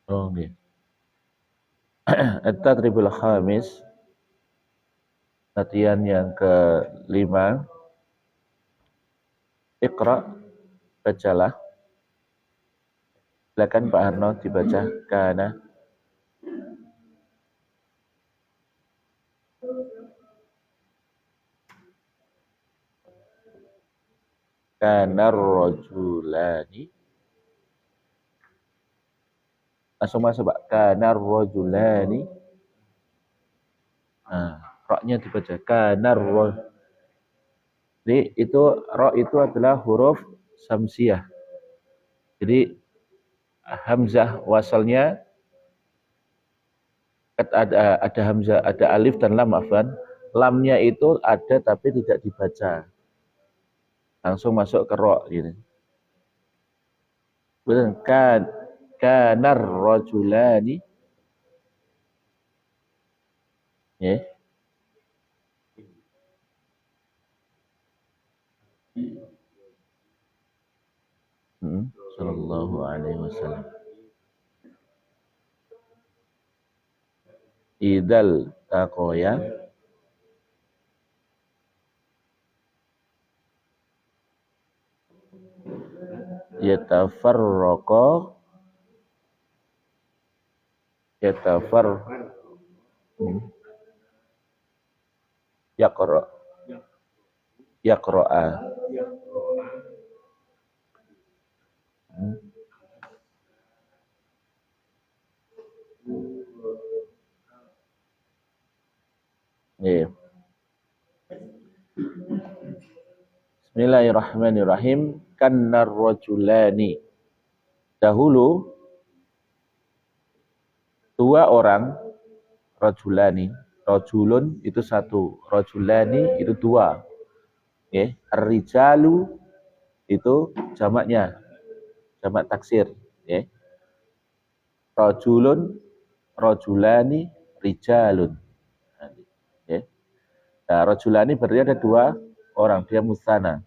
Oh, nggih. At-tadribul khamis, latihan yang ke-5. Iqra, bacalah. Silakan Pak Harno dibaca. Kanar rajulani. Langsung masuk Pak. Kanar rajulani. Nah, roknya dibaca. Kanar rajulani. Jadi itu ro itu adalah huruf samsiah. Jadi hamzah wasalnya ada hamzah, ada alif dan lam, afwan. Lamnya itu ada tapi tidak dibaca. Langsung masuk ke ro gitu. Betul kan? Kanar rajulani. Ya. Sallallahu alaihi wasallam. Idal taqoya yatafarraqa yaqra yaqra'a. Yeah. Bismillahirrahmanirrahim. Kannar rajulani. Dahulu dua orang, rajulani. Rajulun itu satu, rajulani itu dua. Ya, ar-rijalu itu jamaknya, jamak taksir. Ya. Rajulun, rajulani, rijalun. Ya. Nah, rajulani berarti ada dua orang, dia mustana.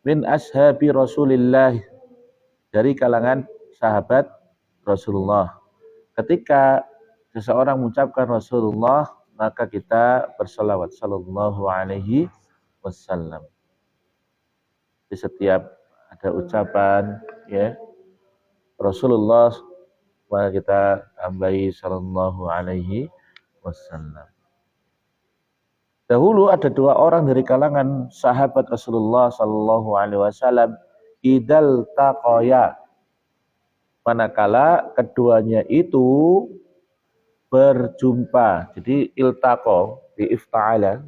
Min ashabi Rasulillah, dari kalangan sahabat Rasulullah. Ketika seseorang mengucapkan Rasulullah, maka kita bersalawat sallallahu alaihi wasallam. Di setiap ada ucapan ya Rasulullah, maka kita tambahi sallallahu alaihi wasallam. Dahulu ada dua orang dari kalangan sahabat Rasulullah sallallahu alaihi wasallam, idal taqoya, manakala keduanya itu berjumpa. Jadi iltaqo di ifta'ala.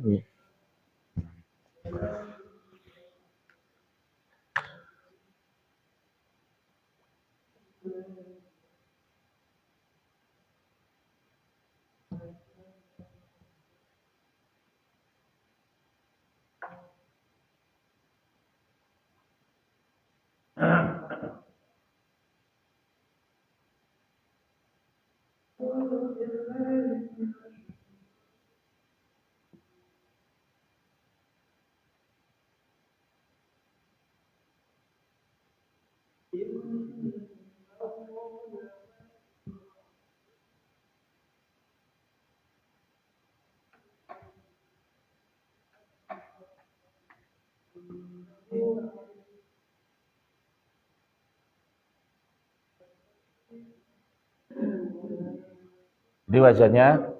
Di wajahnya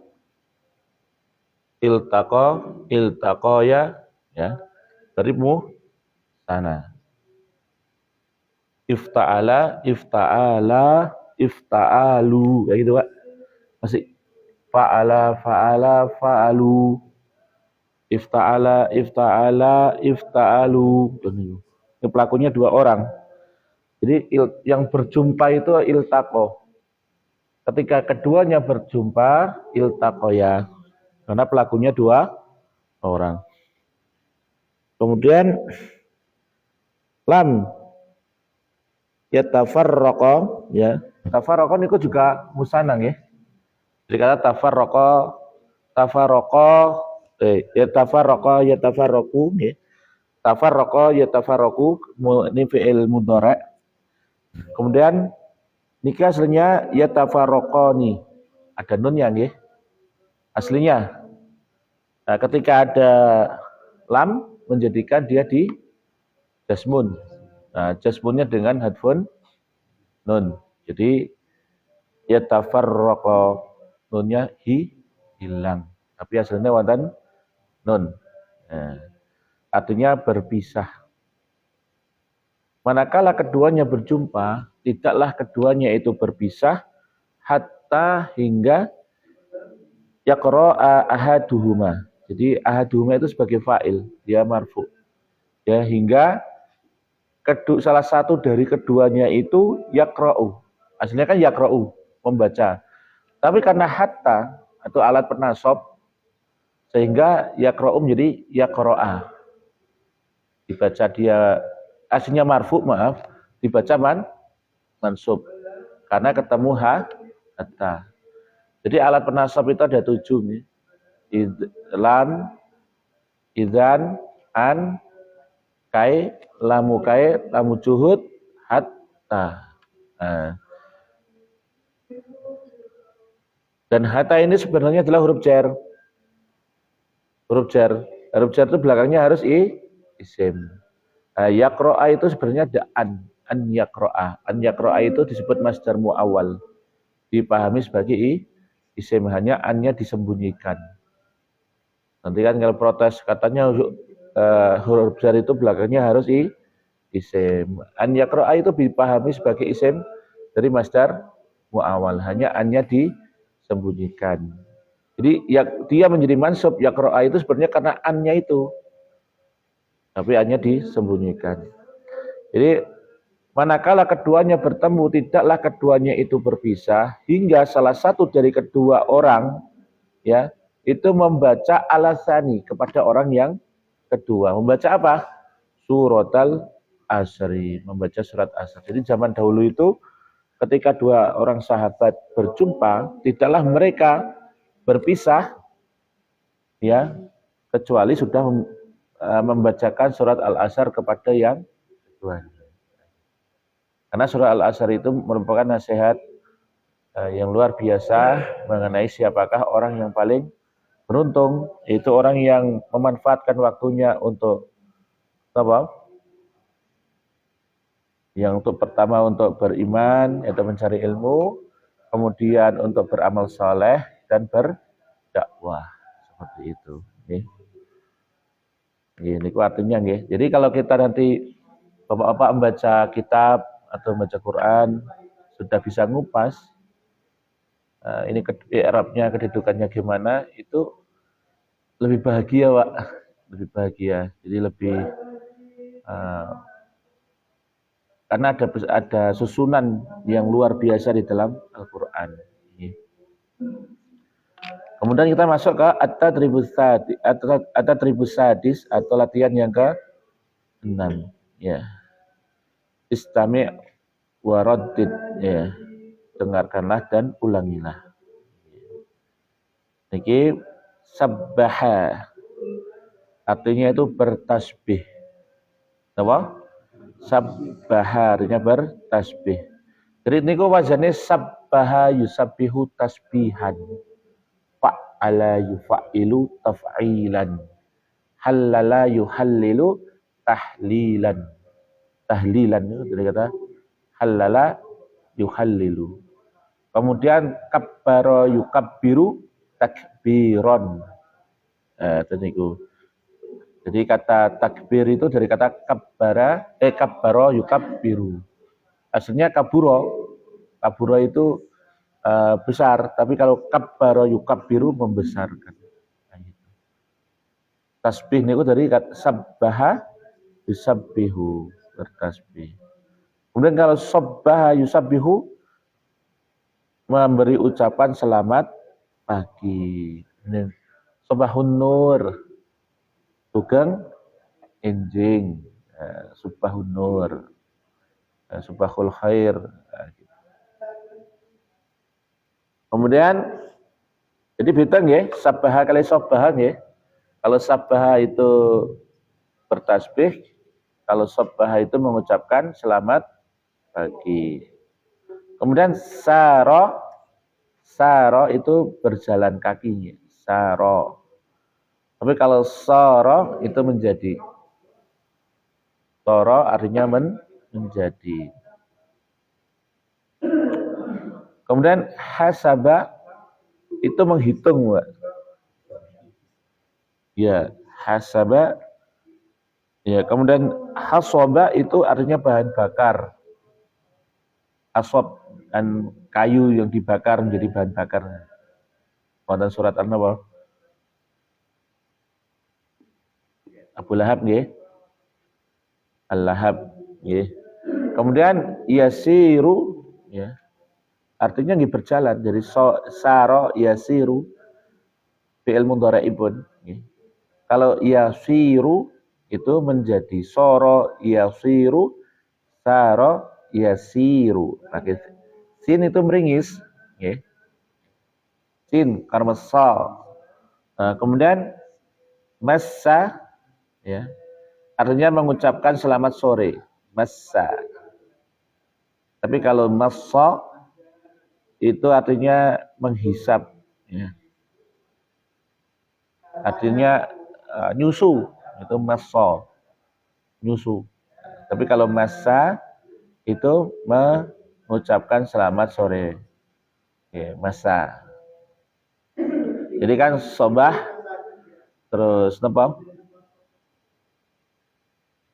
iltaqoya ya. Berimu sana. Ifta'ala, ifta'alu, kayak gitu Pak. Masih fa'alu. Ifta'ala, ifta'alu. Ini pelakunya dua orang. Jadi yang berjumpa itu iltaqo. Ketika keduanya berjumpa, iltaqoya. Karena pelakunya dua orang. Kemudian lam yatafarraqa ya. Tafarraqa niku juga musanang ya. Jadi kata yatafarraqa yatafarraqu ya. Tafarraqa yatafarraqu ini fi'il mudhari'. Kemudian Niki aslinya yatafarraqani. Ada nunnya nggih. Aslinya. Nah, ketika ada lam menjadikan dia di jasmun. Nah, jasmunnya dengan hadfun nun. Jadi yatafarraqa nunnya hilang. Tapi aslinya wonten nun. Nah, artinya berpisah. Manakala keduanya berjumpa, tidaklah keduanya itu berpisah hatta hingga yaqra'a ahaduhuma. Jadi ahaduhuma itu sebagai fa'il, dia marfu. Ya, hingga salah satu dari keduanya itu yaqra'u. Aslinya kan yaqra'u, membaca. Tapi karena hatta atau alat penasab sehingga yaqra'u menjadi yaqra'a. Dibaca dia aslinya marfu, maaf, dibaca mansub. Karena ketemu hatta. Jadi alat penasab itu ada 7 nih. Lam, idzan, an, kai, lamu juhud, hatta. Nah. Dan hatta ini sebenarnya adalah huruf jar. Huruf jar itu belakangnya harus isim. Yaqra'a itu sebenarnya ada an yaqra'a. An yaqra'a itu disebut masdar muawwal. Dipahami sebagai isim, hanya annya disembunyikan. Nanti kan kalau protes katanya huruf jar itu belakangnya harus isim. An yaqra'a itu dipahami sebagai isim dari masdar muawwal, hanya annya disembunyikan. Jadi dia menjadi mansub yaqra'a itu sebenarnya karena annya itu. Tapi annya disembunyikan. Jadi manakala keduanya bertemu, tidaklah keduanya itu berpisah hingga salah satu dari kedua orang ya itu membaca alasani kepada orang yang kedua. Membaca apa? Suratul Asri, membaca surat Asr. Jadi zaman dahulu itu ketika dua orang sahabat berjumpa, tidaklah mereka berpisah ya kecuali sudah membacakan surat Al-Asr kepada yang kedua. Karena surat Al-Asr itu merupakan nasihat yang luar biasa mengenai siapakah orang yang paling beruntung, yaitu orang yang memanfaatkan waktunya untuk apa? Yang untuk pertama untuk beriman atau mencari ilmu, kemudian untuk beramal soleh dan berdakwah, seperti itu. Ini artinya nggih. Jadi kalau kita nanti bapak-bapak membaca kitab atau membaca Quran sudah bisa ngupas ini Arabnya kedudukannya gimana, itu lebih bahagia, Pak. Lebih bahagia. Jadi lebih karena ada susunan yang luar biasa di dalam Al-Qur'an. Kemudian kita masuk ke at-tadribus sadis atau latihan yang ke-6 ya. Istami' wa raddid ya. Dengarkanlah dan ulangilah. Niki sabbaha artinya itu bertasbih. Apa? Sabbaha artinya bertasbih. Jadi niku wazane sabbaha yusabbihu tasbihan. Fa'ala yufa'ilu taf'ilan. Hallala yuhallilu tahlilan. Tahlilan itu dari kata hallala yuhallilu. Kemudian kabbara yukabbiru takbiron. Jadi kata takbir itu dari kata kabbara yukabbiru. Aslinya kaburo itu besar, tapi kalau kabbara yukabbiru membesarkan. Tasbih niku dari kata sabbaha yusabbihu, bertasbih. Kemudian kalau sabbaha yusabbihu memberi ucapan selamat pagi. Subahun nur, sugeng enjing, subahun nur, subahul khair. Kemudian jadi bintang ya, sabbaha kali sabbahan ya. Kalau sabbaha itu bertasbih, kalau sabbaha itu mengucapkan selamat pagi. Kemudian saro itu berjalan kakinya. Saro. Tapi kalau soro itu menjadi. Soro artinya menjadi. Kemudian hasaba itu menghitung, Mbak. Ya, hasaba. Ya, kemudian hasoba itu artinya bahan bakar. Asob dan kayu yang dibakar menjadi bahan bakar. Wonten surat An-Nahl. Abu Lahab nggih. Al-Lahab nggih. Kemudian yasiru ya. Artinya nggih berjalan dari saro yasiru fi'il mudhari'ibun nggih. Kalau yasiru itu menjadi soro yasiru saro yasiru. Pakai sin itu meringis nggih. Sin karena sa. Nah, kemudian massa ya. Artinya mengucapkan selamat sore, massa. Tapi kalau massa itu artinya menghisap ya. Artinya nyusu, itu massa. Nyusu. Tapi kalau massa itu mengucapkan selamat sore. Ya, massa. Jadi kan sobah terus napa?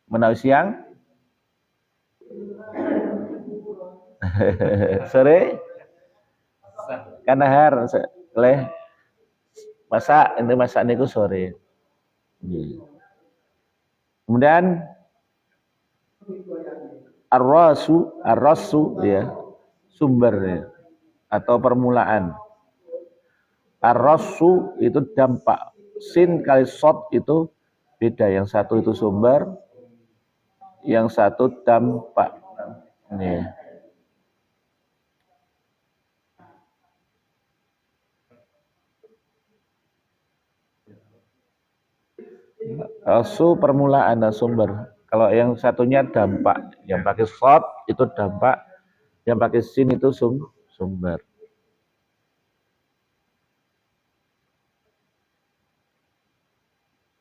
Menawi siang sore kanahar oleh masak ini masak niku sore. Kemudian arrasu ya sumber ya, atau permulaan. Arrasu itu dampak. Sin kali sod itu beda, yang satu itu sumber, yang satu dampak. Nih. Rasu permulaan dan sumber. Kalau yang satunya dampak, yang pakai short itu dampak, yang pakai sin itu sumber.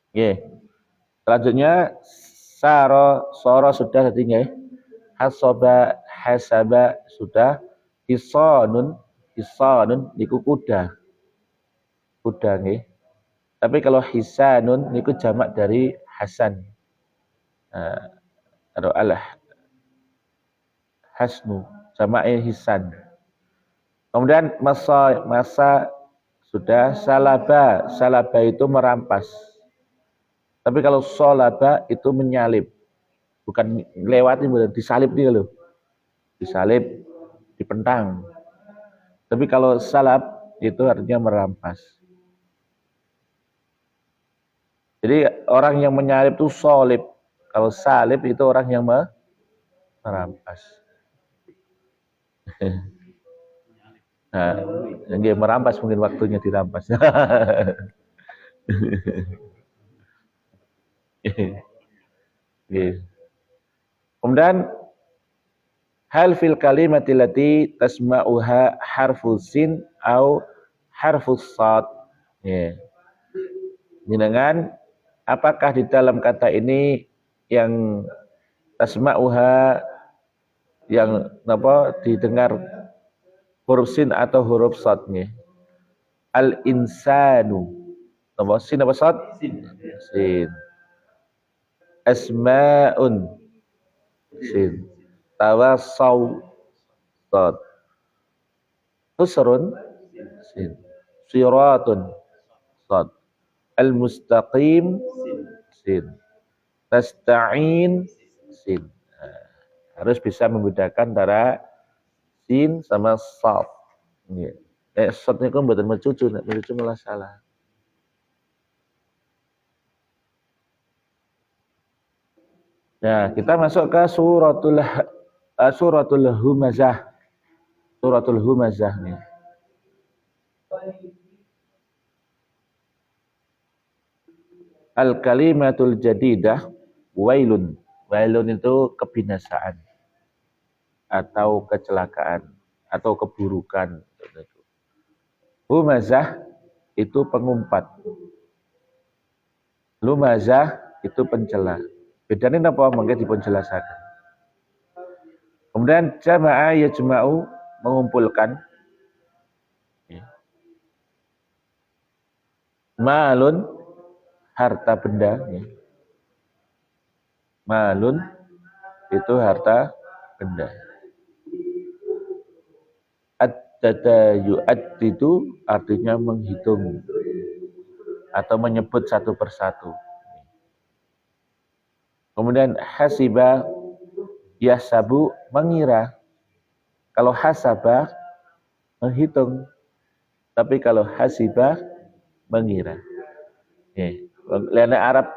Oke. Selanjutnya soro sudah tadi ya. Hasoba hasaba sudah. Hisonun niku kuda. Kuda nggih. Tapi kalau hisanun niku jamak dari hasan. Atau alah hasnu, jamaknya hisan. Kemudian masa sudah salaba itu merampas. Tapi kalau solaba itu menyalip, bukan lewati, disalip nih loh, disalip, dipentang. Tapi kalau salab itu artinya merampas. Jadi orang yang menyalip itu solib. Kalau salib itu orang yang merampas. Nah, yang dia merampas mungkin waktunya dirampas. Kemudian hal fil kalimati lati tasma'uha harfus sin au harfus sad. Ya. Dengan apakah di dalam kata ini yang tasma'uha yang didengar huruf sin atau huruf sadnya? Al insanu. Apa sin apa sad? Sin. Asma'un. Sin. Tawasaw. Sad. Usrun. Sin. Siratun. Sad. Al-mustaqim. Sin. Tasta'in. Sin. Harus bisa membedakan antara sin sama sad. Sadnya kan mboten mencucu, nek mencucu malah salah. Nah, kita masuk ke suratul humazah. Suratul humazah nih. Al-kalimatul jadidah wailun. Wailun itu kebinasaan atau kecelakaan. atau keburukan. Humazah itu pengumpat. Lumazah itu pencela. Bedanya apa? Mungkin dipun jelasaken. Kemudian jama'a yajma'u mengumpulkan. Malun harta benda. Malun itu harta benda. At-tadayu'at itu artinya menghitung atau menyebut satu persatu. Kemudian hasiba yahsabu mengira. Kalau hasaba menghitung, tapi kalau hasibah mengira. Lihat Arab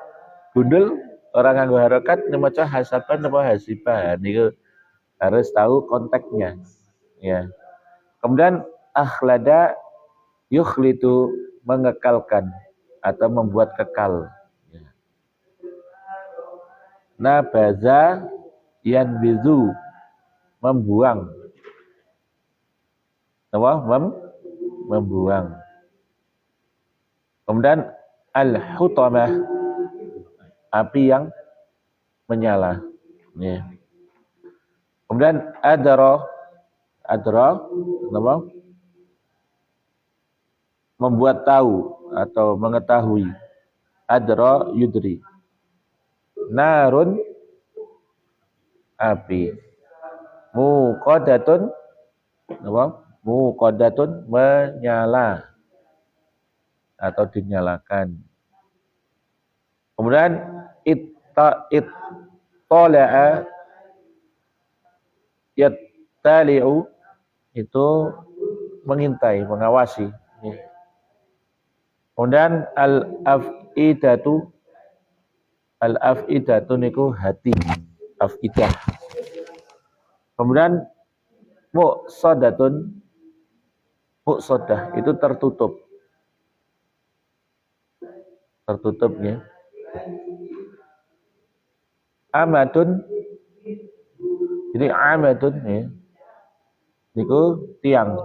gundul orang nganggo harokat nemaca hasaban apa hasibah. Niku harus tahu konteksnya. Ya. Kemudian akhlada yukhlitu mengekalkan atau membuat kekal. Nabaza yanbizu membuang. Apa? Membuang. Kemudian al-hutamah api yang menyala. Ya. Kemudian adra apa? Membuat tahu atau mengetahui. Adra yudri. Narun api. Muqaddatun apa? Muqaddatun menyala atau dinyalakan. Kemudian ittala'a yattali'u itu mengintai, mengawasi. Kemudian al-afidatu niku hati, afidah. Kemudian muqsadah itu tertutup. Tertutupnya. Amadun jadi amadun ya. Niku tiang.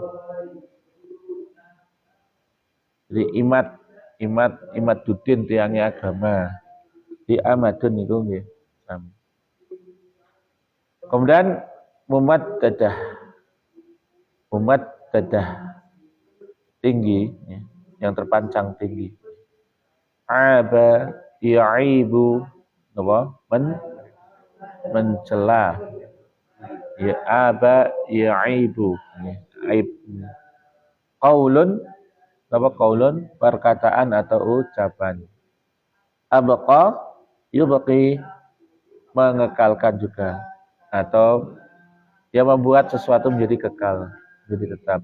Jadi imat dudin tiangnya agama. Di amadun niku nggih. Kemudian mumat dadah tinggi ya, yang terpancang tinggi. Aba ya'ibu apa? Mencela. Ya aba ya'ibu ya, aib. Qaulun apa qaulun perkataan atau ucapan. Abqa yubqi mengekalkan juga atau dia membuat sesuatu menjadi kekal, menjadi tetap.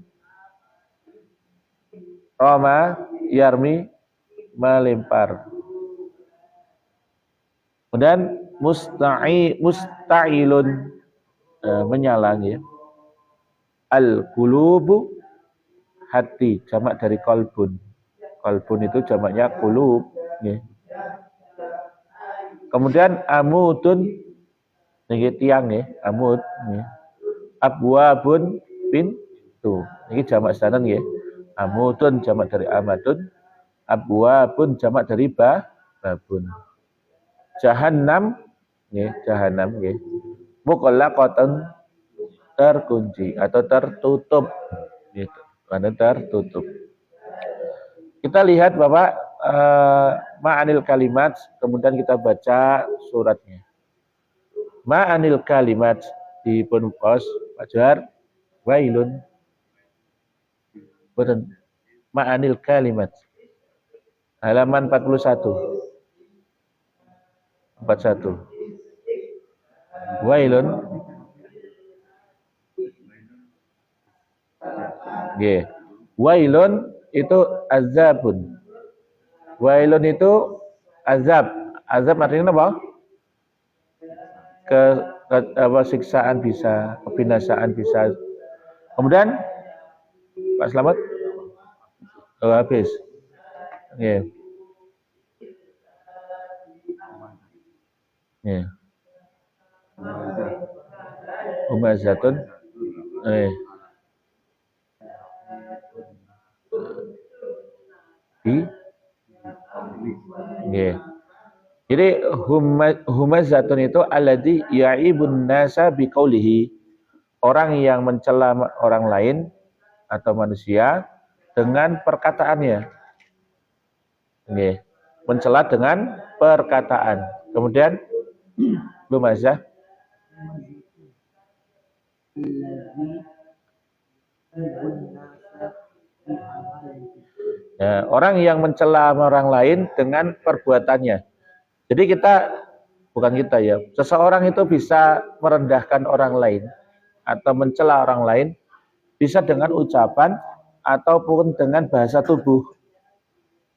Roma yarmi melempar. Kemudian musta'ilun menyalang ya. Al-qulubu hati jamak dari qalbun. Qalbun itu jamaknya qulub ya. Kemudian amudun niki tiang ya, amud ya. Abwabun pintu. Niki jamak sedanan ya. Amudun jamak dari amadun, abwabun jamak dari babun. Jahannam nggih, jahannam nggih. Muqallaqatun terkunci atau tertutup. Gitu. Karena tertutup. Kita lihat Bapak ma'anil kalimat, kemudian kita baca suratnya. Ma'anil kalimat di penukos Fajar wailun. Betul. Ma'anil kalimat. Halaman 41. 41. Wailun. Nggih. Wailun itu azabun. Wailun itu azab. Azab artinya apa? Apa siksaan bisa, kebinasaan bisa. Kemudian Pak Slamet habis. Nggih. Nggih. Umazatun. Di nggih. Jadi humazatun itu alladzi ya'ibun nasa biqaulihi. Orang yang mencela orang lain atau manusia dengan perkataannya. Nggih. Mencela dengan perkataan. Kemudian humazah ya, orang yang mencela orang lain dengan perbuatannya. Jadi bukan kita ya, seseorang itu bisa merendahkan orang lain atau mencela orang lain bisa dengan ucapan ataupun dengan bahasa tubuh.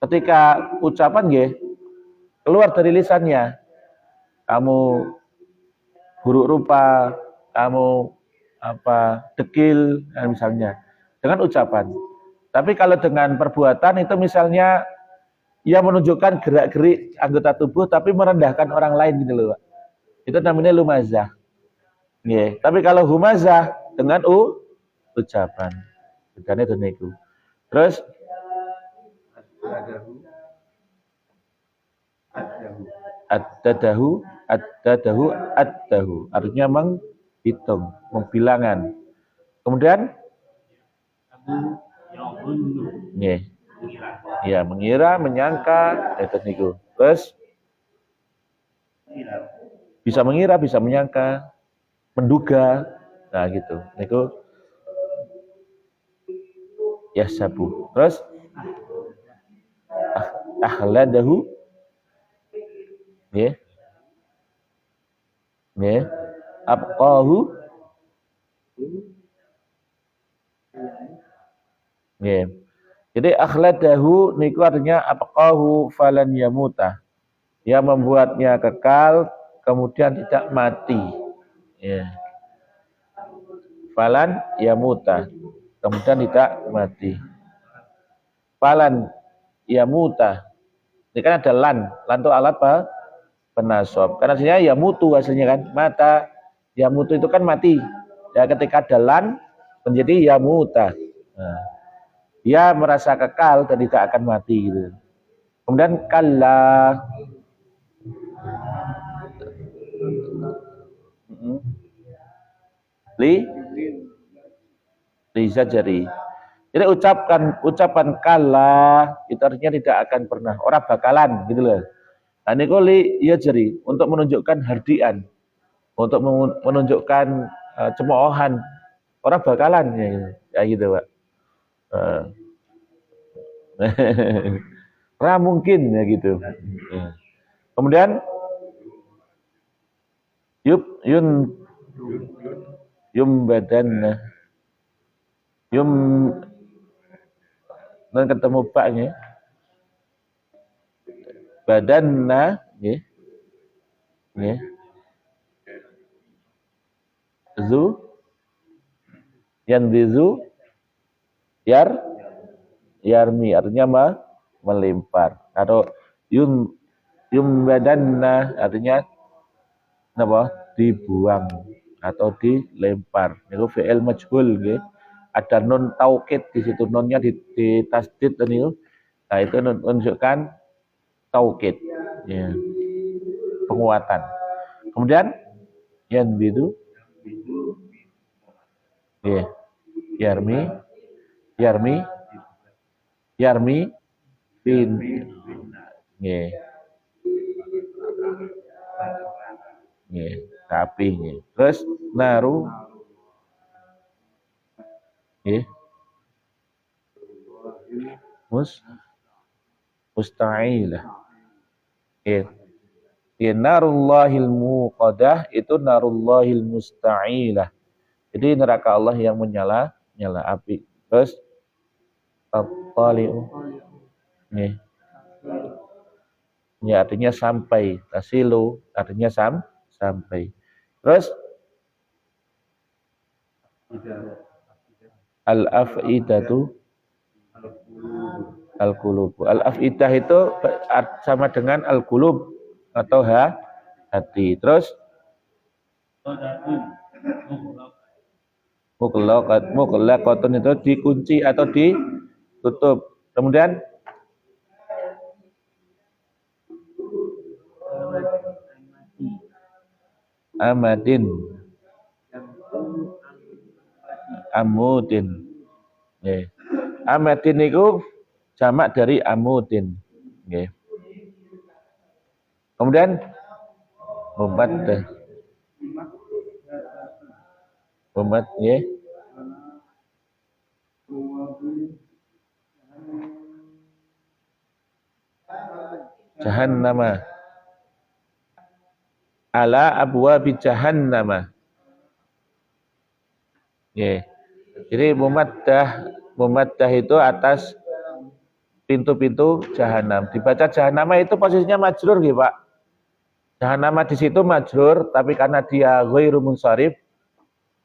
Ketika ucapan ya keluar dari lisannya, kamu buruk rupa, kamu dekil misalnya dengan ucapan. Tapi kalau dengan perbuatan itu misalnya ia menunjukkan gerak-gerik anggota tubuh tapi merendahkan orang lain gitu loh, Pak. Itu namanya lumazah. Yeah. Tapi kalau humazah dengan ucapan. Bedanya itu niku. Terus ad-dahu artinya menghitung, membilangan. Kemudian yeah. Ya, mengira, menyangka, itu niku. Terus bisa mengira, bisa menyangka, menduga, nah gitu. Niku ya sabu. Terus akhladahu, ya, ya, abqahu, ya. Jadi akhladahu niku artinya abqahu falan yamuta. Yang membuatnya kekal kemudian tidak mati. Ya. Falan yamuta. Kemudian tidak mati. Falan yamuta. Ini kan ada lan. Lan itu alat apa? Penasob. Karena aslinya yamutu hasilnya kan. Mata yamutu itu kan mati. Ya ketika ada lan menjadi yamuta. Nah, dia merasa kekal dan tidak akan mati gitu. Kemudian kalla li zajari. Jadi ucapan kalla itu artinya tidak akan pernah, orang bakalan gitu loh. Nah ini li yajri untuk menunjukkan hardian, untuk menunjukkan cemoohan, orang bakalan ya gitu, ya gitu Pak. Nah, mungkin ya gitu. Kemudian yum badan dan ketemu baknya badanna nggih nggih yandizu yarmi artinya melempar. Atau yum badanna artinya apa? Dibuang atau dilempar. Itu fi'il majhul nggih. Ada nun taukid di situ, nunnya di tasdid dan itu. Nah, itu menunjukkan taukid. Ya. Penguatan. Kemudian yang bidu ya. Yarmi bin ya. Ya, tapi ya. Terus naru ya. Musta'ilah. Ya. Ya, narullahil muqadah itu narullahil musta'ilah. Jadi neraka Allah yang nyala api. Terus at-tali'u. Ya. Ya, artinya sampai. Tasilu artinya sampai. Terus al-af'idatu al-qulub. Al-af'idah itu sama dengan al-qulub atau hati. Terus Mughlaqatun itu dikunci atau ditutup. Kemudian amadin, amudin. Nggih. Amadin itu jamak dari amudin. Nggih. Kemudian mumaddah. Mumad nggih. Jahannama. Ala abwabi jahannama. Nggih. Jadi mumaddah itu atas pintu-pintu jahanam. Dibaca jahannama itu posisinya majrur nggih, Pak. Jahannama di situ majrur, tapi karena dia ghairu munsharif,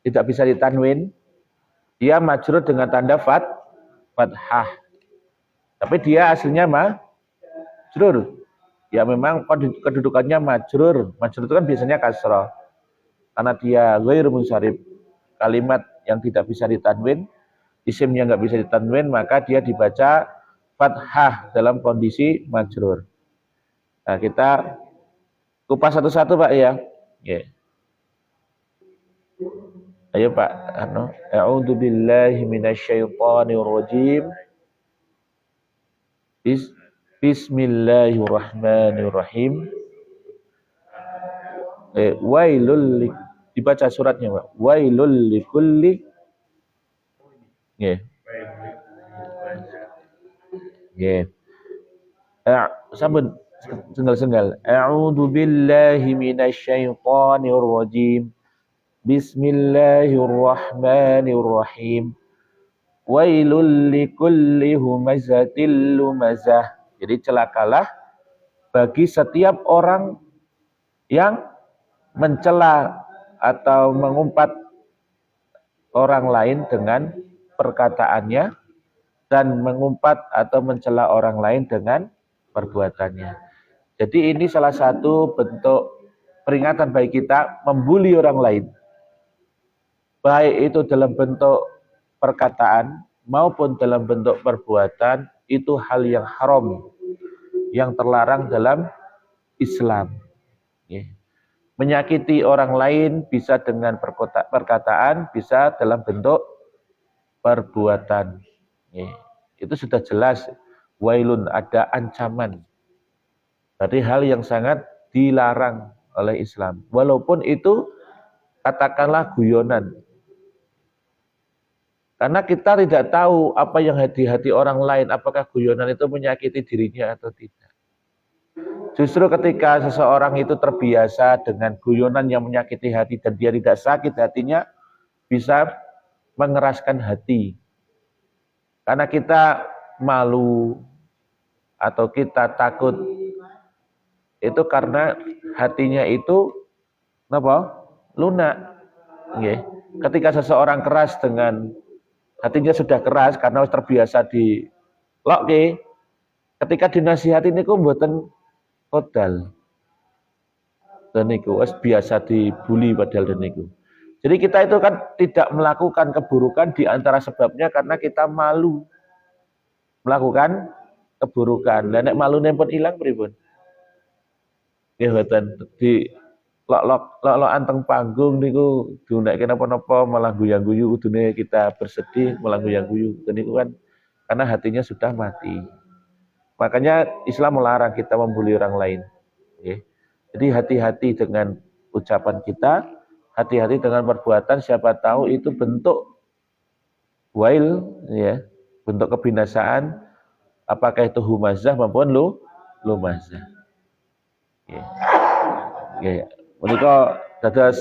tidak bisa ditanwin, dia majrur dengan tanda fathah. Tapi dia aslinya majrur. Ya memang kedudukannya majrur. Majrur itu kan biasanya kasrah. Karena dia ghairu munsharif, kalimat yang tidak bisa ditanwin, isim yang nggak bisa ditanwin, maka dia dibaca fathah dalam kondisi majrur. Nah, kita kupas satu-satu, Pak ya. Yeah. Ayo Pak, a'udzu billahi minasyaitonir rajim. Bismillahirrahmanirrahim. Wailul dibaca suratnya, Pak. Wailul likulli. Nggih. Nggih. Sampun senggal-senggal. A'udzu billahi minasyaitonir rajim. Bismillahirrahmanirrahim. Wailul likulli humazatil lumazah. Jadi celakalah bagi setiap orang yang mencela atau mengumpat orang lain dengan perkataannya dan mengumpat atau mencela orang lain dengan perbuatannya. Jadi ini salah satu bentuk peringatan bagi kita membuli orang lain. Baik itu dalam bentuk perkataan maupun dalam bentuk perbuatan, itu hal yang haram, yang terlarang dalam Islam. Menyakiti orang lain bisa dengan perkataan, bisa dalam bentuk perbuatan. Itu sudah jelas, wailun, ada ancaman. Berarti hal yang sangat dilarang oleh Islam. Walaupun itu katakanlah guyonan. Karena kita tidak tahu apa yang hati-hati orang lain, apakah guyonan itu menyakiti dirinya atau tidak. Justru ketika seseorang itu terbiasa dengan guyonan yang menyakiti hati dan dia tidak sakit hatinya, bisa mengeraskan hati. Karena kita malu atau kita takut, itu karena hatinya itu lunak. Ketika seseorang keras dengan hatinya sudah keras karena terbiasa di lokke, ketika dinasihati niku mboten kodal. Dan niku biasa dibuli padahal niku. Jadi kita itu kan tidak melakukan keburukan di antara sebabnya karena kita malu melakukan keburukan. Lah nek malune pun ilang pripun? Nggih mboten di lok anteng panggung niku diunekke napa-napa malah guyang-guyu, udune kita bersedih malah guyang-guyu. Niku kan karena hatinya sudah mati. Makanya Islam melarang kita membuli orang lain. Jadi hati-hati dengan ucapan kita, hati-hati dengan perbuatan, siapa tahu itu bentuk wail, ya, bentuk kebinasaan, apakah itu humazah maupun lumazah. Menika dados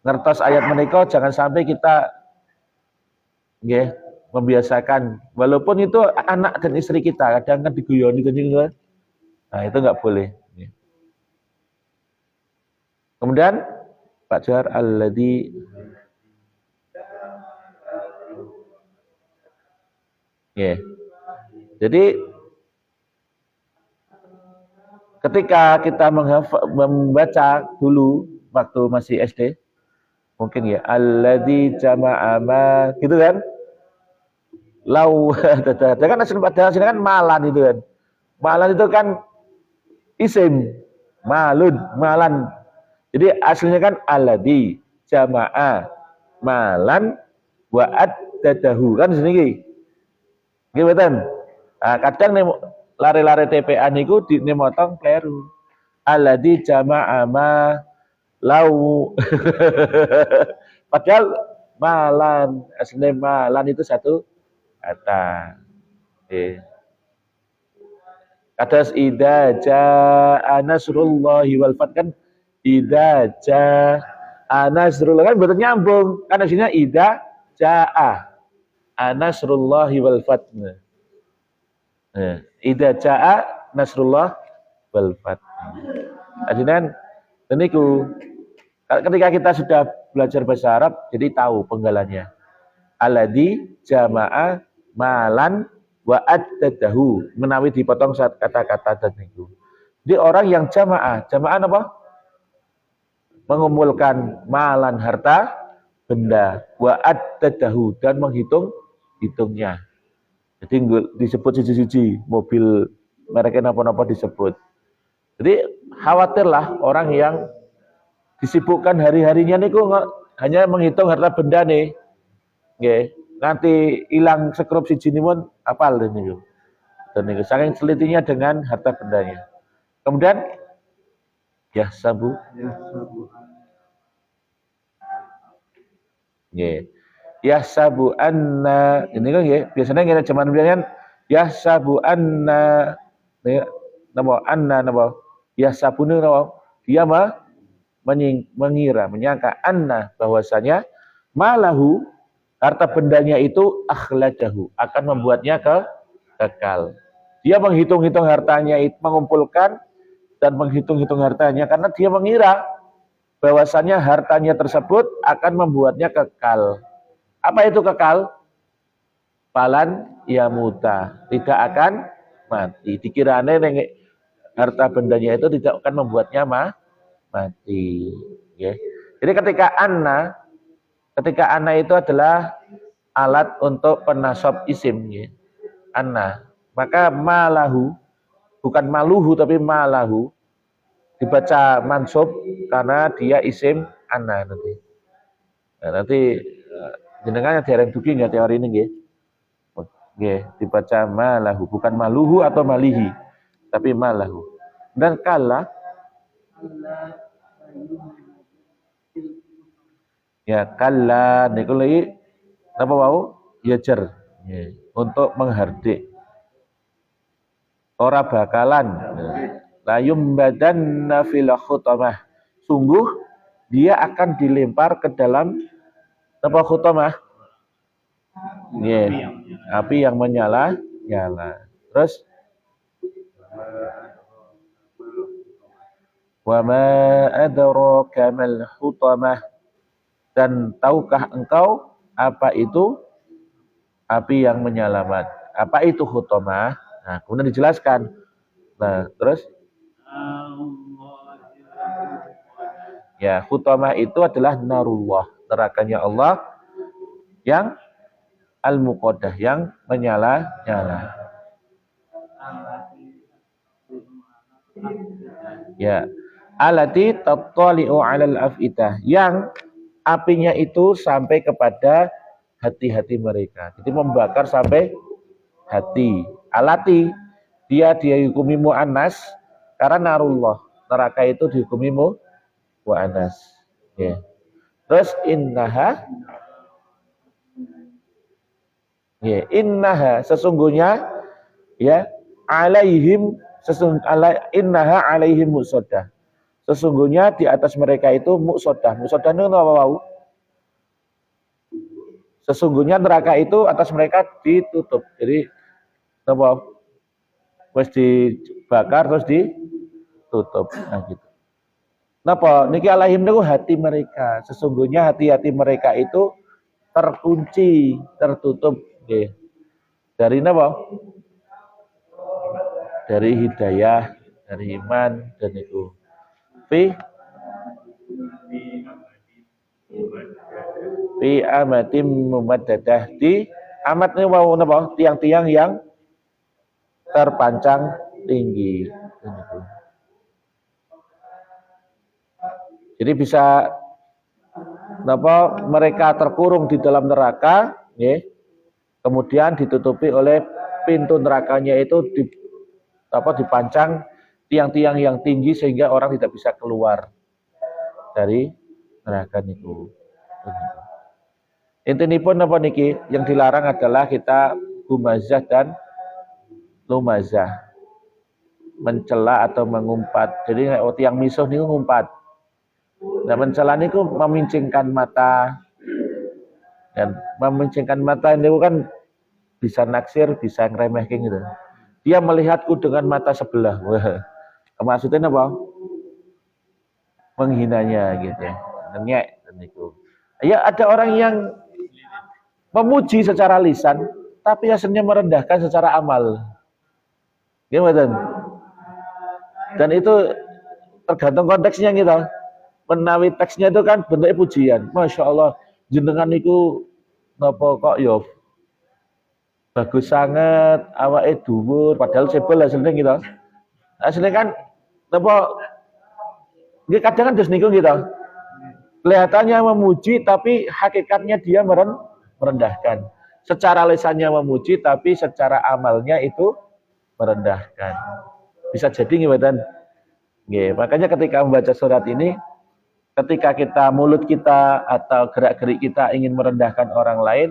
ngertos ayat menika jangan sampai kita membiasakan, walaupun itu anak dan istri kita kadang kan diguyoni gitu. Nah, itu enggak boleh. Kemudian Pak Johar alladzi Jadi ketika kita membaca dulu waktu masih SD, Mungkin ya, alladzi jama'a ma, gitu kan? Lau, kan aslinya kan malan itu kan. Malan itu kan isim, malun, malan. Jadi aslinya kan alladzi jama'a malan wa addadahu kan sini. Nggih mboten? Nah, kadang nih lare-lare TPA niku motong kleru. Alladzi jama'a ma lau. Padahal malan, aslinya malan itu satu kata. Okay. Kata idza jaa nasrullahi wal fath kan idza jaa nasrullah kan betul nyambung. Kan aslinya idza jaa nasrullahi wal fath. Idza jaa nasrullah wal fath. Artinya niku ketika kita sudah belajar bahasa Arab jadi tahu penggalannya. Alladzi jama'a malan wa addadahu, menawi dipotong saat kata-kata dan niku. Jadi orang yang jamaah apa? Mengumpulkan malan harta benda wa addadahu dan hitungnya. Jadi disebut siji-siji mobil mereknya napa-napa disebut. Jadi khawatirlah orang yang disibukkan hari-harinya niku hanya menghitung harta benda nih. Nggih, nanti hilang sekrup siji pun apal niku. Dan niku saking telitinya dengan harta bendanya. Kemudian ya sabu. Nggih. Ya sabu anna ini kan nggih, biasanya ngene zaman biyen ya sabu anna napa anna napa ya sabune napa dia mengira menyangka anna bahwasanya malahu harta bendanya itu akhladahu akan membuatnya kekal. Dia menghitung-hitung hartanya, mengumpulkan dan menghitung-hitung hartanya karena dia mengira bahwasanya hartanya tersebut akan membuatnya kekal. Apa itu kekal? Falan yamuta, tidak akan mati. Dikirane harta bendanya itu tidak akan membuatnya mati. Ya. Jadi ketika anna itu adalah alat untuk penasab isim. Ya. Anna. Maka malahu, bukan maluhu tapi malahu, dibaca mansub karena dia isim anna nanti. Nah, nanti jenengannya dereng dugi nggak teori ini nggih. Nggih, dibaca malahu, bukan maluhu atau malihi, tapi malahu. Dan kala ya kala niku lagi apa wau? Yajar. Ya, untuk menghardik. Ora bakalan layum badan fil khutamah. Sungguh dia akan dilempar ke dalam apa khutamah? Yeah. Api yang nyala. Terus wa ma adraka mal khutamah, dan tahukah engkau apa itu api yang menyalamat? Apa itu khutamah? Nah, kemudian dijelaskan. Nah, terus ya, khutamah itu adalah narullah, nerakanya Allah yang al-muqaddah, yang menyala-nyala. Ya, alati tattali'u 'alal afidah, yang apinya itu sampai kepada hati-hati mereka. Jadi membakar sampai hati. Alati dia dihukumi mu'annas karena narullah. Neraka itu dihukumi mu'annas. Ya. Terus innaha sesungguhnya ya alaihim innaha alaihim musodah. Sesungguhnya di atas mereka itu musodah. Musodah itu apa wau? Sesungguhnya neraka itu atas mereka ditutup. Jadi apa? Wes dibakar terus ditutup. Nah gitu. Napa? Niki alaihim niku hati mereka. Sesungguhnya hati-hati mereka itu terkunci, tertutup. Okay. Dari napa? Dari hidayah, dari iman dan itu. Fi amatim mumaddadah, di amat ini mau napa? Tiang-tiang yang terpancang tinggi. Jadi bisa napa mereka terkurung di dalam neraka, ya, kemudian ditutupi oleh pintu nerakanya itu dipancang tiang-tiang yang tinggi sehingga orang tidak bisa keluar dari neraka niku. Intinya pun apa niki? Yang dilarang adalah kita humazah dan lumazah, mencela atau mengumpat. Jadi tiang misuh niku ngumpat. Nah, mencela niku memincingkan mata, dan memincingkan mata ini kan bisa naksir, bisa ngeremehkin gitu. Dia melihatku dengan mata sebelah. Wah, maksudnya apa? Menghinanya gitu ya. Nengek niku. Ya ada orang yang memuji secara lisan, tapi aslinya merendahkan secara amal. Gimana? Dan itu tergantung konteksnya gitu. Menawi teksnya itu kan bentuknya pujian. Masya Allah, jenengan niku nopo kok yo bagus sangat, awake dhuwur, padahal sebel aslinya gitu. Aslinya kan nopo, dia kadang kan terus niku gitu. Kelihatannya memuji, tapi hakikatnya dia merendahkan. Secara lisannya memuji, tapi secara amalnya itu merendahkan. Bisa jadi nggih, makanya ketika membaca surat ini, ketika kita mulut kita atau gerak-gerik kita ingin merendahkan orang lain,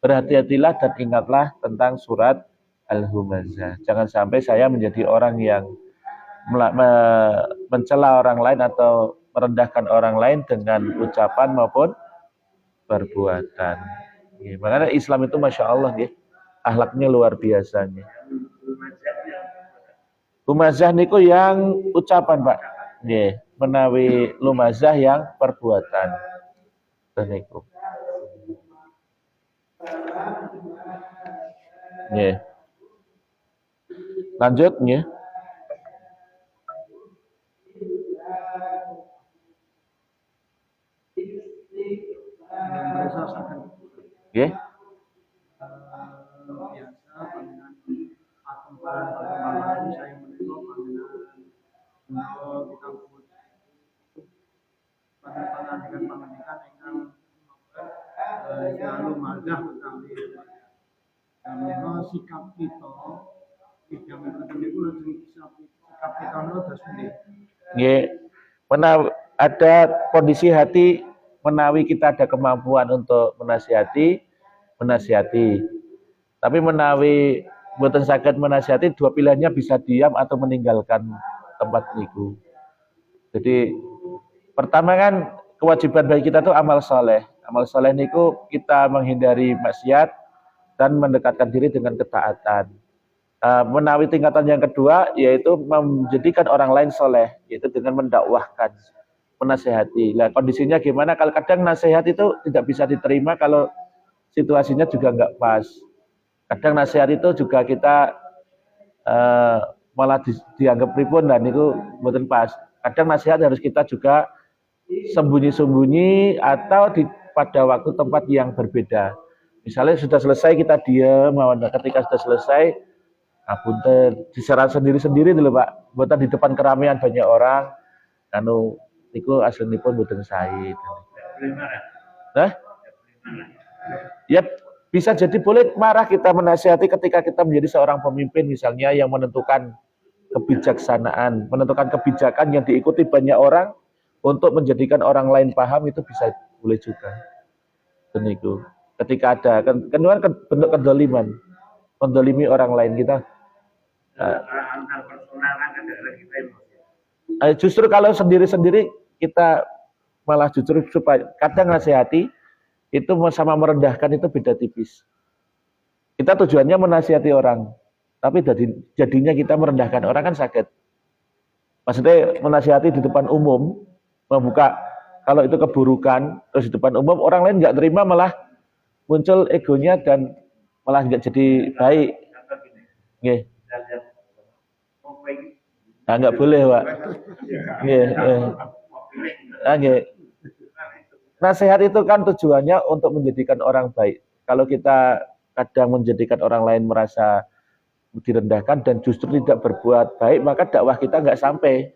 berhati-hatilah dan ingatlah tentang surat Al-Humazah. Jangan sampai saya menjadi orang yang mencela orang lain atau merendahkan orang lain dengan ucapan maupun perbuatan. Makanya Islam itu Masya Allah, akhlaknya luar biasanya. Humazah niku yang ucapan, Pak. Menawi lumazah yang perbuatan. Niku. Lanjut, Nggih. Sikap kita tidak mengatakan itu sikap kita terus ada kondisi hati menawi kita ada kemampuan untuk menasihati. Tapi menawi mboten saged menasihati, dua pilihannya bisa diam atau meninggalkan tempat itu. Jadi pertama kan kewajiban bagi kita itu amal soleh. Amal soleh niku kita menghindari maksiat dan mendekatkan diri dengan ketaatan. Menawi tingkatan yang kedua yaitu menjadikan orang lain soleh, yaitu dengan mendakwahkan, menasehati. Nah, kondisinya gimana? Kalau kadang nasihat itu tidak bisa diterima kalau situasinya juga nggak pas. Kadang nasihat itu juga kita malah dianggap pripun dan itu mboten pas. Kadang nasihat harus kita juga sembunyi-sembunyi atau pada waktu tempat yang berbeda. Misalnya sudah selesai kita diam, ketika sudah selesai, punten diserang sendiri-sendiri dulu Pak. Mboten di depan keramaian banyak orang. Niku aslinipun mboten sae. Nah? Ya bisa jadi boleh marah kita menasihati ketika kita menjadi seorang pemimpin misalnya yang menentukan kebijaksanaan, menentukan kebijakan yang diikuti banyak orang untuk menjadikan orang lain paham, itu bisa boleh juga. Dan itu ketika ada kan bentuk kedoliman, mendolimi orang lain kita. Justru kalau sendiri-sendiri kita malah justru supaya kadang nasihati itu sama merendahkan itu beda tipis. Kita tujuannya menasihati orang, tapi jadinya kita merendahkan orang kan sakit. Maksudnya menasihati di depan umum, membuka kalau itu keburukan, terus di depan umum orang lain nggak terima, malah muncul egonya dan malah nggak jadi baik. Nggih. Nggak boleh, Pak. Nggih. Nggih. nasihat itu kan tujuannya untuk menjadikan orang baik. Kalau kita kadang menjadikan orang lain merasa direndahkan dan justru tidak berbuat baik, maka dakwah kita nggak sampai.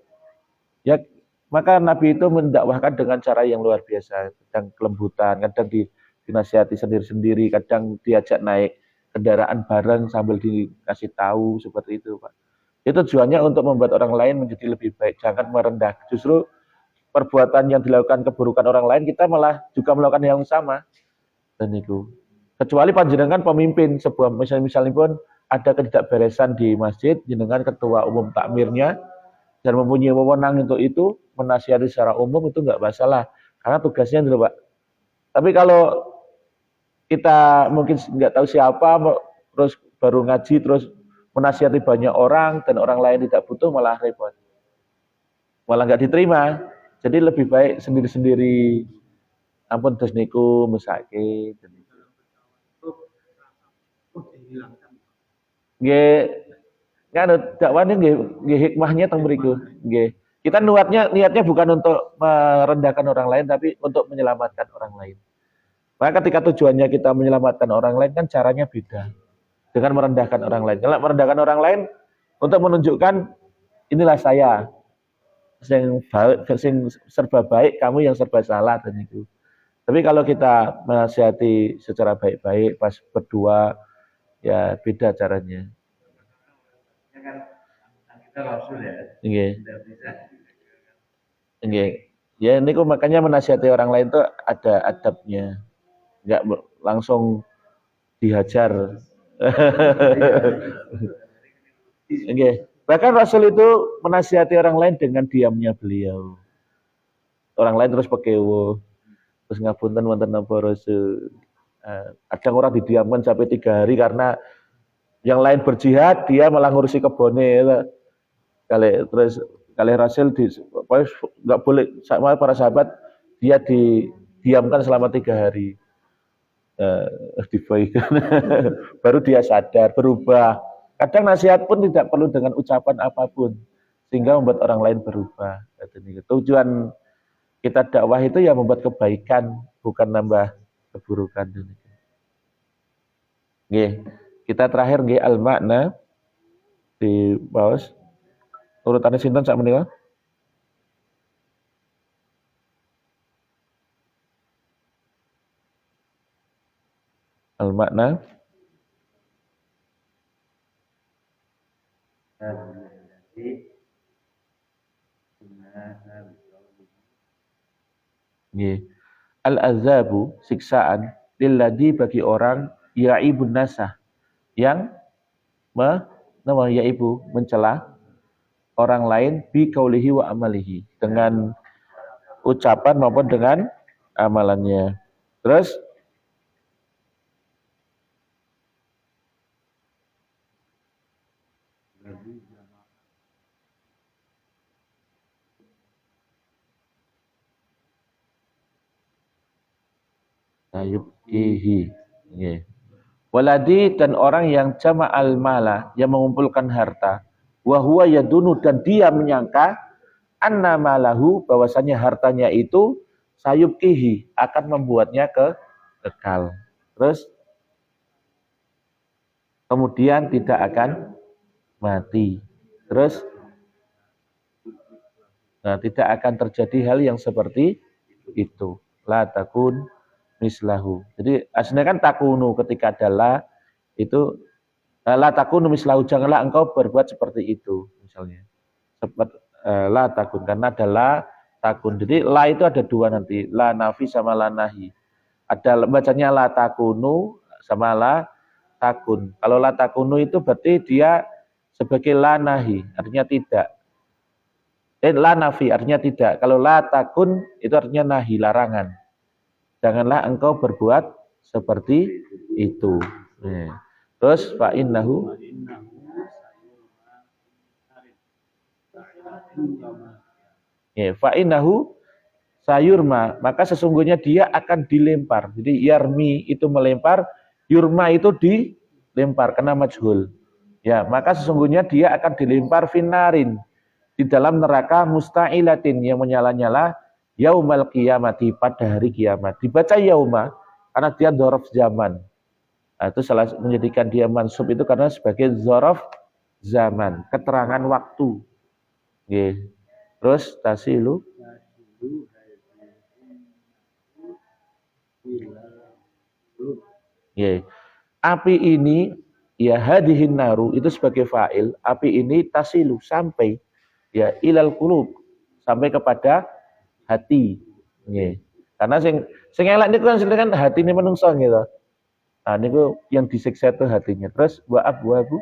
Ya, maka Nabi itu mendakwahkan dengan cara yang luar biasa, kadang kelembutan, kadang dinasihati sendiri-sendiri, kadang diajak naik kendaraan bareng sambil dikasih tahu seperti itu, Pak. Itu tujuannya untuk membuat orang lain menjadi lebih baik, jangan merendah. Justru perbuatan yang dilakukan keburukan orang lain, kita malah juga melakukan yang sama. Dan itu. Kecuali panjenengan pemimpin sebuah misalnya pun ada ketidakberesan di masjid, jenengan ketua umum takmirnya dan mempunyai wewenang untuk itu, menasihati secara umum itu nggak masalah, karena tugasnya dulu, Pak. Tapi kalau kita mungkin nggak tahu siapa, terus baru ngaji, terus menasihati banyak orang dan orang lain tidak butuh, malah repot, malah nggak diterima. Jadi lebih baik sendiri-sendiri. Ampun dos niku mesake. Dihilangkan. Nggih, nganu dakwahnya nggih hikmahnya teng mriku. Nggih. Kita niatnya bukan untuk merendahkan orang lain, tapi untuk menyelamatkan orang lain. Maka ketika tujuannya kita menyelamatkan orang lain, kan caranya beda dengan merendahkan orang lain. Kalau merendahkan orang lain untuk menunjukkan inilah saya, yang serba baik, kamu yang serba salah, dan itu. Tapi kalau kita menasihati secara baik-baik pas berdua, ya beda caranya. Kita Rasul ya. Ya ini kok makanya menasihati orang lain tuh ada adabnya, nggak langsung dihajar. Bahkan Rasul itu menasihati orang lain dengan diamnya beliau. Orang lain terus pekewo, terus ngapunten wonten napa Rasul. Kadang orang didiamkan sampai 3 hari karena yang lain berjihad, dia malah ngurusi kebone. Terus kali Rasul nggak boleh, sama para sahabat dia didiamkan selama 3 hari. Baru dia sadar, berubah. Kadang nasihat pun tidak perlu dengan ucapan apapun, sehingga membuat orang lain berubah. Tujuan kita dakwah itu ya membuat kebaikan, bukan nambah keburukan. Nggih, kita terakhir nggih al-makna di bawah. Urutannya sinten sak menika? Al-makna al-azabu, siksaan, lilladzi bagi orang yaibun nasah, yang yaibu mencela orang lain bi kaulihi wa amalihi, dengan ucapan maupun dengan amalannya. Terus sayubkihi. Waladi, dan orang yang jama'al mala, yang mengumpulkan harta, wa huwa yadunu, dan dia menyangka anna malahu, bahwasanya hartanya itu sayubkihi, akan membuatnya kekal. Terus kemudian tidak akan mati. Terus tidak akan terjadi hal yang seperti itu. La takun mislahu. Jadi aslinya kan takunu, ketika adalah itu la takunu mislahu, janganlah engkau berbuat seperti itu, misalnya. Seperti la takun, karena adalah takun. Jadi la itu ada 2 nanti, la nafi sama la nahi. Ada bacanya la takunu sama la takun. Kalau la takunu itu berarti dia sebagai la nahi, artinya tidak. La nafi artinya tidak. Kalau la takun itu artinya nahi, larangan. Janganlah engkau berbuat seperti itu. Terus fa innahu sayurma, maka sesungguhnya dia akan dilempar. Jadi yarmi itu melempar, yurma itu dilempar, kena majhul. Ya, maka sesungguhnya dia akan dilempar finarin, di dalam neraka musta'ilatin, yang menyala-nyala, yaumal qiyamati, pada hari kiamat. Dibaca yauma karena dia dzaraf zaman. Nah, itu salah menjadikan dia mansub itu karena sebagai dzaraf zaman, keterangan waktu. Nggih. Terus tasilu nggih. Api ini ya hadihin naru itu sebagai fa'il, api ini tasilu sampai ya ilal qulub, sampai kepada hati. Nggih. Karena sing elek niku kan hati ini menungso gitu. Nah, niku yang disiksa itu hatinya. Terus wa abwabu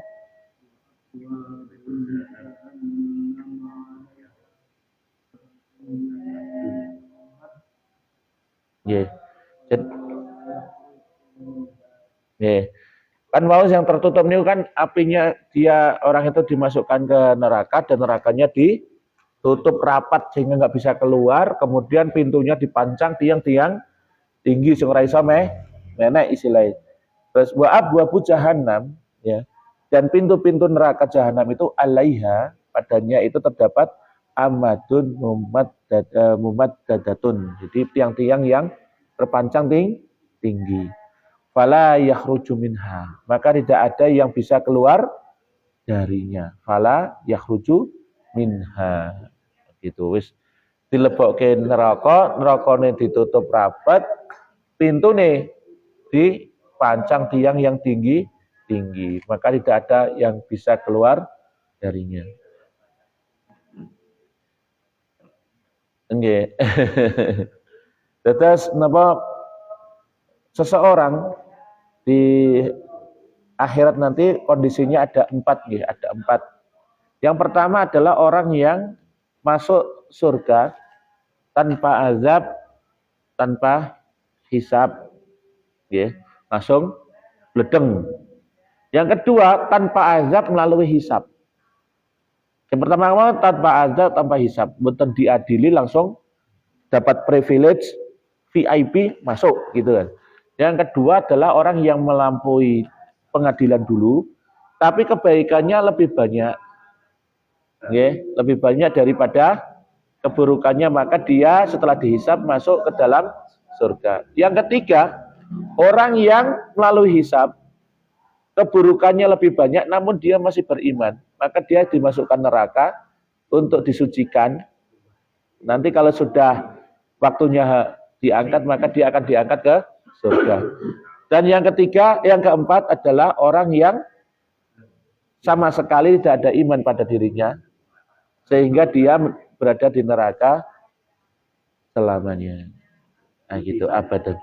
nggih. Nggih. Kan mau yang tertutup niku kan apinya dia orang itu dimasukkan ke neraka dan nerakanya ditutup rapat sehingga nggak bisa keluar, kemudian pintunya dipancang tiang-tiang tinggi sing ora iso menek istilahnya. Terus wa abwabu jahannam ya. Dan pintu-pintu neraka jahanam itu alaiha, padanya itu terdapat amadun mumaddadatun. Jadi tiang-tiang yang terpancang tinggi. Fala yakhruju minha, maka tidak ada yang bisa keluar darinya. Fala yakhruju minha. Gitu wis dilebokke neraka, nerakane ditutup rapat, pintune dipancang tiang yang tinggi, maka tidak ada yang bisa keluar darinya. Nggih. Terus napa seseorang di akhirat nanti kondisinya ada 4 nggih, ada 4. Yang pertama adalah orang yang masuk surga tanpa azab, tanpa hisab, nggih, langsung bledeng. Yang kedua tanpa azab melalui hisab. Yang pertama tanpa azab, tanpa hisab, mboten diadili langsung dapat privilege VIP masuk gitu kan. Yang kedua adalah orang yang melampaui pengadilan dulu, tapi kebaikannya lebih banyak, lebih banyak daripada keburukannya, maka dia setelah dihisab masuk ke dalam surga. Yang ketiga, orang yang melalui hisab, keburukannya lebih banyak, namun dia masih beriman, maka dia dimasukkan neraka untuk disucikan. Nanti kalau sudah waktunya diangkat, maka dia akan diangkat ke surga. Dan yang ketiga, yang keempat adalah orang yang sama sekali tidak ada iman pada dirinya, sehingga dia berada di neraka selamanya. Nah gitu, abadan.